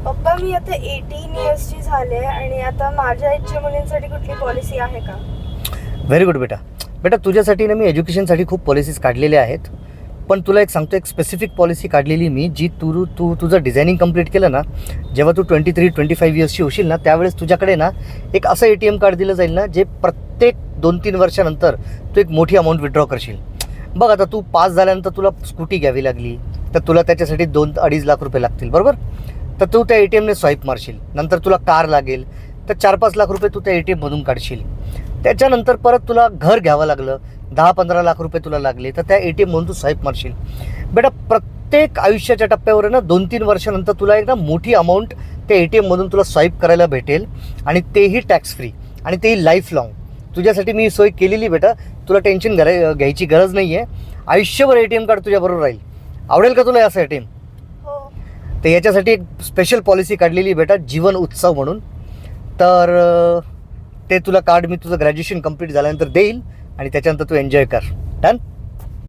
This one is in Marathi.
पप्पा मी आता 18 इयर्सची झाले आणि आता माझ्या एजच्या मुलींसाठी कुठली पॉलिसी आहे का? व्हेरी गुड बेटा. बेटा तुझ्यासाठी ना मी एज्युकेशनसाठी खूप पॉलिसीज काढलेल्या आहेत, पण तुला एक सांगतो, एक स्पेसिफिक पॉलिसी काढलेली मी, जी तुझं डिझायनिंग कंप्लीट केलं ना, जेव्हा तू 23-25 इयर्सची होशील ना, त्यावेळेस तुझ्याकडे ना एक असं ATM कार्ड दिलं जाईल ना, जे प्रत्येक 2-3 वर्षानंतर तू एक मोठी अमाऊंट विड्रॉ करशील. बघ आता तू पास झाल्यानंतर तुला स्कूटी घ्यावी लागली तर तुला त्याच्यासाठी 2-2.5 लाख रुपये लागतील, बरोबर? तर तू त्या ATMने स्वाईप मारशील. नंतर तुला कार लागेल तर 4-5 लाख रुपये तू त्या ATMमधून काढशील. त्याच्यानंतर परत तुला घर घ्यावं लागलं, 10-15 लाख रुपये तुला लागले, तर त्या ATMमधून तू स्वाईप मारशील. बेटा प्रत्येक आयुष्याच्या टप्प्यावर ना 2-3 वर्षानंतर तुला एकदा मोठी अमाऊंट त्या ATMमधून तुला स्वाईप करायला भेटेल, आणि तेही टॅक्स फ्री, आणि तेही लाईफ लाँग. तुझ्यासाठी मी सोय केलेली बेटा, तुला टेन्शन घ्यायची गरज नाही आहे. आयुष्यभर ATM कार्ड तुझ्याबरोबर राहील. आवडेल का तुला असं ATM? हो. तर याच्यासाठी एक स्पेशल पॉलिसी काढलेली बेटा, जीवन उत्सव म्हणून. तर ते तुला कार्ड मी तुझं ग्रॅज्युएशन कंप्लीट झाल्यानंतर देईल, आणि त्याच्यानंतर तू एन्जॉय कर. डन?